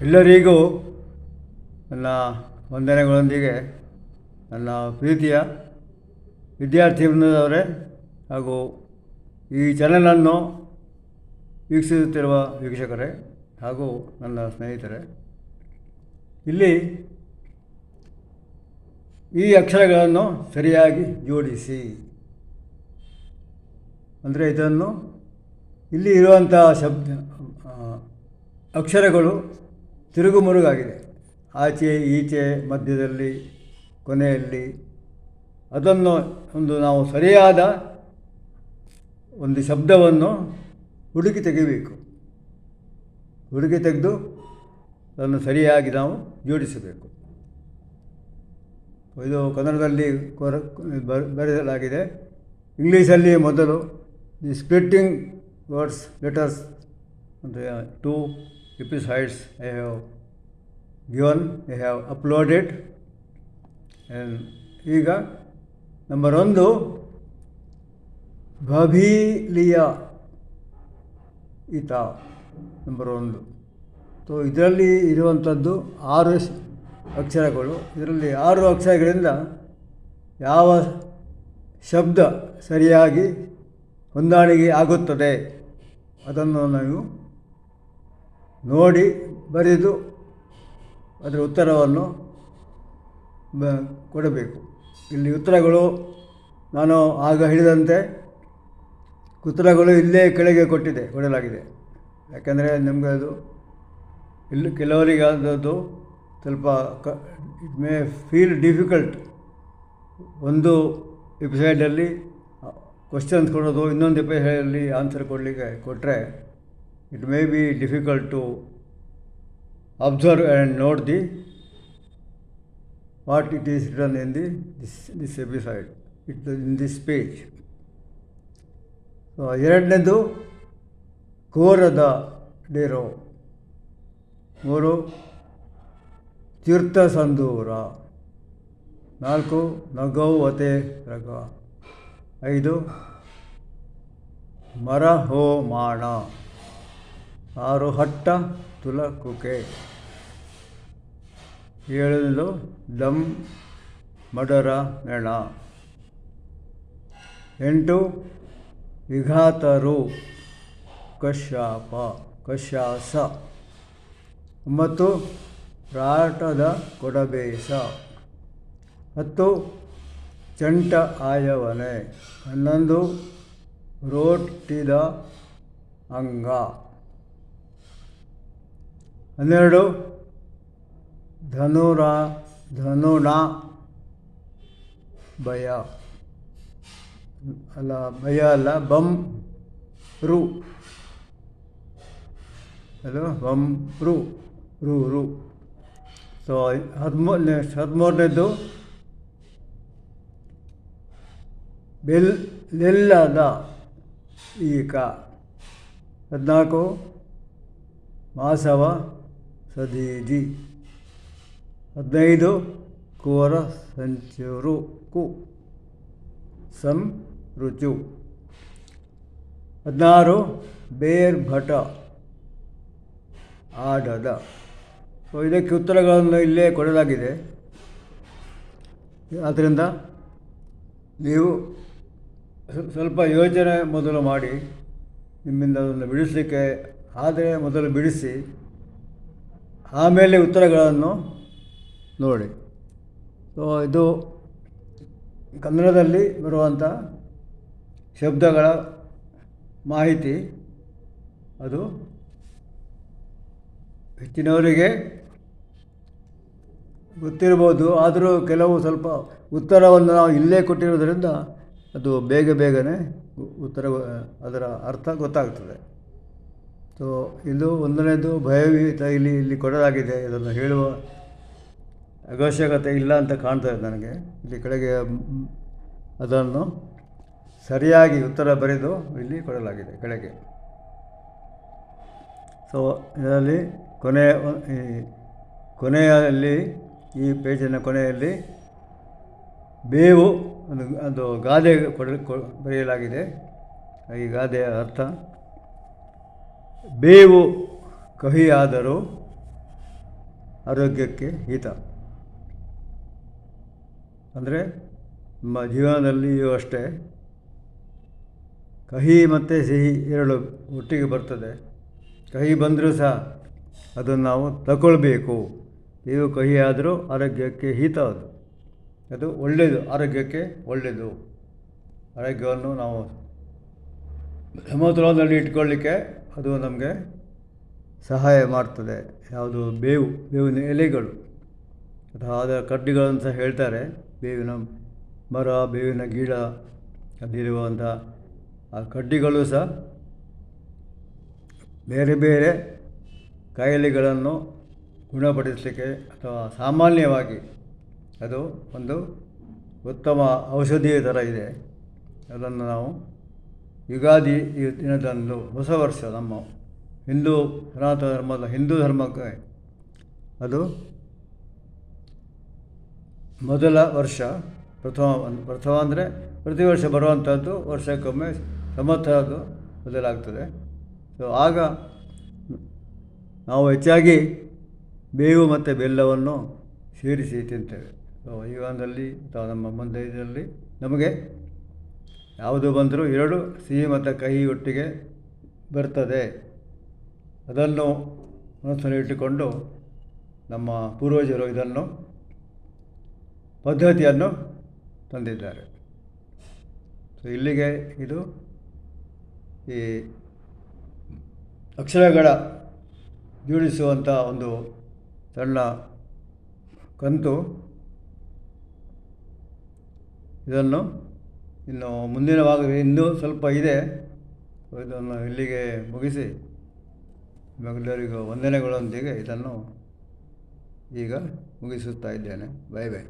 ಎಲ್ಲರಿಗೂ ನನ್ನ ವಂದನೆಗಳೊಂದಿಗೆ ನನ್ನ ಪ್ರೀತಿಯ ವಿದ್ಯಾರ್ಥಿ ವೃಂದದವರೇ ಹಾಗೂ ಈ ಚಾನಲನ್ನು ವೀಕ್ಷಿಸುತ್ತಿರುವ ವೀಕ್ಷಕರೇ ಹಾಗೂ ನನ್ನ ಸ್ನೇಹಿತರೆ, ಇಲ್ಲಿ ಈ ಅಕ್ಷರಗಳನ್ನು ಸರಿಯಾಗಿ ಜೋಡಿಸಿ, ಅಂದರೆ ಇದನ್ನು ಇಲ್ಲಿ ಇರುವಂಥ ಅಕ್ಷರಗಳು ತಿರುಗುಮುರುಗಾಗಿದೆ. ಆಚೆ ಈಚೆ ಮಧ್ಯದಲ್ಲಿ ಕೊನೆಯಲ್ಲಿ ಅದನ್ನು ನಾವು ಸರಿಯಾದ ಒಂದು ಶಬ್ದವನ್ನು ಹುಡುಕಿ ತೆಗಿಬೇಕು. ಹುಡುಕಿ ತೆಗೆದು ಅದನ್ನು ಸರಿಯಾಗಿ ನಾವು ಜೋಡಿಸಬೇಕು. ಇದು ಕನ್ನಡದಲ್ಲಿ ಬರೆಯಲಾಗಿದೆ. ಇಂಗ್ಲೀಷಲ್ಲಿ ಮೊದಲು ದಿ ಸ್ಪ್ಲಿಟ್ಟಿಂಗ್ ವರ್ಡ್ಸ್ ಲೆಟರ್ಸ್ ಅಂದರೆ 2 episodes I have given, I have uploaded. ಈಗ ನಂಬರ್ 1 ಭಭೀಲಿಯ ಈತ ನಂಬರ್ 1. ಸೊ ಇದರಲ್ಲಿ ಇರುವಂಥದ್ದು 6 ಅಕ್ಷರಗಳು. ಇದರಲ್ಲಿ 6 ಅಕ್ಷರಗಳಿಂದ ಯಾವ ಶಬ್ದ ಸರಿಯಾಗಿ ಹೊಂದಾಣಿಕೆ ಆಗುತ್ತದೆ ಅದನ್ನು ನಾವು ನೋಡಿ ಬರೆದು ಅದರ ಉತ್ತರವನ್ನು ಕೊಡಬೇಕು. ಇಲ್ಲಿ ಉತ್ತರಗಳು ನಾನು ಆಗ ಹೇಳಿದಂತೆ ಉತ್ತರಗಳು ಇಲ್ಲೇ ಕೆಳಗೆ ಕೊಡಲಾಗಿದೆ. ಯಾಕೆಂದರೆ ನಮಗೆ ಅದು ಇಲ್ಲಿ ಕೆಲವರಿಗೆ ಅದು ಸ್ವಲ್ಪ ಇಟ್ ಮೇ ಫೀಲ್ ಡಿಫಿಕಲ್ಟ್. ಒಂದು ಎಪಿಸೋಡಲ್ಲಿ ಕ್ವಶನ್ಸ್ ಕೊಡೋದು, ಇನ್ನೊಂದು ಎಪಿಸೋಡಲ್ಲಿ ಆನ್ಸರ್ ಕೊಟ್ಟರೆ it may be difficult to observe and note what it is written in this episode, in this page. So ಎರಡನೇದು ಕೋರದ ಡೇರೋ, 3 ತೀರ್ಥ ಸಂದೂರ, 4 ನಗೌವತೆ ರಗ, 5 ಮರ ಹೋ ಮಾಣ, 6 ಹಟ್ಟ ತುಲಕುಕೆ, 7 ದಂ ಮಡರ ನೆಣ, 8 ವಿಘಾತರು ಕಶ್ಯಾಸ, 9 ರಾಟದ ಕೊಡಬೇಸ, 10 ಚಂಟ ಆಯವನೆ, 11 ರೋಟಿದ ಅಂಗ, 12 ಧನುಣ ಭಯ ಅಲ್ಲ ಬಂ ರು ಬಂ ರು. ಸೊ 13ನೇದು ಲೆಲ್ಲದ ಈಕ, 14 ಮಾಸವ ಸದೀಜಿ, 15 ಕೋರ ಸಂಚರು ಕು ಸಂ ರುಚು, 16 ಬೇರ್ಭಟ ಆಡದ. ಸೊ ಇದಕ್ಕೆ ಉತ್ತರಗಳನ್ನು ಇಲ್ಲೇ ಕೊಡಲಾಗಿದೆ. ಆದ್ದರಿಂದ ನೀವು ಸ್ವಲ್ಪ ಯೋಚನೆ ಮೊದಲು ಮಾಡಿ, ನಿಮ್ಮಿಂದ ಅದನ್ನು ಬಿಡಿಸಲಿಕ್ಕೆ ಆದರೆ ಮೊದಲು ಬಿಡಿಸಿ, ಆಮೇಲೆ ಉತ್ತರಗಳನ್ನು ನೋಡಿ. ಸೊ ಇದು ಕನ್ನಡದಲ್ಲಿ ಬರುವಂಥ ಶಬ್ದಗಳ ಮಾಹಿತಿ. ಅದು ಹೆಚ್ಚಿನವರಿಗೆ ಗೊತ್ತಿರ್ಬೋದು, ಆದರೂ ಕೆಲವು ಸ್ವಲ್ಪ ಉತ್ತರವನ್ನು ನಾವು ಇಲ್ಲೇ ಕೊಟ್ಟಿರೋದರಿಂದ ಅದು ಬೇಗನೆ ಅದರ ಅರ್ಥ ಗೊತ್ತಾಗ್ತದೆ. ಸೊ ಇದು 1ನೇದು ಭಯಭೀತ. ಇಲ್ಲಿ ಕೊಡಲಾಗಿದೆ, ಇದನ್ನು ಹೇಳುವ ಅವಶ್ಯಕತೆ ಇಲ್ಲ ಅಂತ ಕಾಣ್ತದೆ ನನಗೆ. ಇಲ್ಲಿ ಕೆಳಗೆ ಅದನ್ನು ಸರಿಯಾಗಿ ಉತ್ತರ ಬರೆದು ಇಲ್ಲಿ ಕೊಡಲಾಗಿದೆ ಕೆಳಗೆ. ಸೊ ಇದರಲ್ಲಿ ಕೊನೆಯಲ್ಲಿ ಈ ಪೇಜಿನ ಕೊನೆಯಲ್ಲಿ ಬೇವು ಅದು ಗಾದೆ ಬರೆಯಲಾಗಿದೆ. ಈ ಗಾದೆಯ ಅರ್ಥ: ಬೇವು ಕಹಿಯಾದರೂ ಆರೋಗ್ಯಕ್ಕೆ ಹಿತ. ಅಂದರೆ ನಮ್ಮ ಜೀವನದಲ್ಲಿಯೂ ಅಷ್ಟೇ ಕಹಿ ಮತ್ತು ಸಿಹಿ ಎರಡು ಒಟ್ಟಿಗೆ ಬರ್ತದೆ. ಕಹಿ ಬಂದರೂ ಸಹ ಅದನ್ನು ನಾವು ತಗೊಳ್ಬೇಕು. ಇದು ಕಹಿ ಆದರೂ ಆರೋಗ್ಯಕ್ಕೆ ಹಿತ. ಅದು ಒಳ್ಳೆಯದು, ಆರೋಗ್ಯಕ್ಕೆ ಒಳ್ಳೆಯದು. ಆರೋಗ್ಯವನ್ನು ನಾವು ಸಮತೋಲನದಲ್ಲಿ ಇಟ್ಕೊಳ್ಳಿಕ್ಕೆ ಅದು ನಮಗೆ ಸಹಾಯ ಮಾಡ್ತದೆ. ಯಾವುದು ಬೇವಿನ ಎಲೆಗಳು ಅಥವಾ ಅದರ ಕಡ್ಡಿಗಳನ್ನು ಸಹ ಹೇಳ್ತಾರೆ. ಬೇವಿನ ಮರ, ಬೇವಿನ ಗಿಡ, ಅದಿರುವಂಥ ಆ ಕಡ್ಡಿಗಳು ಸಹ ಬೇರೆ ಬೇರೆ ಕಾಯಿಲೆಗಳನ್ನು ಗುಣಪಡಿಸಲಿಕ್ಕೆ ಅಥವಾ ಸಾಮಾನ್ಯವಾಗಿ ಅದು ಒಂದು ಉತ್ತಮ ಔಷಧಿಯ ಥರ ಇದೆ. ಅದನ್ನು ನಾವು ಯುಗಾದಿ ಈ ದಿನದಂದು ಹೊಸ ವರ್ಷ, ನಮ್ಮ ಸನಾತನ ಧರ್ಮದ ಹಿಂದೂ ಧರ್ಮಕ್ಕೆ ಅದು ಮೊದಲ ವರ್ಷ. ಪ್ರಥಮ ಅಂದರೆ ಪ್ರತಿ ವರ್ಷ ಬರುವಂಥದ್ದು, ವರ್ಷಕ್ಕೊಮ್ಮೆ ಸಂವತ್ಸರದ್ದು ಬದಲಾಗ್ತದೆ. ಸೊ ಆಗ ನಾವು ಹೆಚ್ಚಾಗಿ ಬೇವು ಮತ್ತು ಬೆಲ್ಲವನ್ನು ಸೇರಿಸಿ ತಿಂತೇವೆ. ಸೊ ಈ ವಾರದಲ್ಲಿ ಅಥವಾ ನಮ್ಮ ಮುಂದೆ ಇದರಲ್ಲಿ ನಮಗೆ ಯಾವುದು ಬಂದರೂ ಎರಡು ಸಿಹಿ ಮತ್ತು ಕಹಿ ಒಟ್ಟಿಗೆ ಬರ್ತದೆ. ಅದನ್ನು ಮನಸ್ಸಿನಲ್ಲಿಟ್ಟುಕೊಂಡು ನಮ್ಮ ಪೂರ್ವಜರು ಇದನ್ನು ಪದ್ಧತಿಯನ್ನು ತಂದಿದ್ದಾರೆ. ಸೊ ಇಲ್ಲಿಗೆ ಇದು ಈ ಅಕ್ಷರಗಳ ಜೋಡಿಸುವಂಥ ಒಂದು ಸಣ್ಣ ಕಂತು. ಇದನ್ನು ಇನ್ನು ಮುಂದಿನ ಭಾಗ ಇನ್ನೂ ಸ್ವಲ್ಪ ಇದೆ. ಇದನ್ನು ಇಲ್ಲಿಗೆ ಮುಗಿಸಿ ನಿಮಗೆಲ್ಲರಿಗೂ ವಂದನೆಗಳೊಂದಿಗೆ ಇದನ್ನು ಈಗ ಮುಗಿಸುತ್ತಾ ಇದ್ದೇನೆ. Bye bye.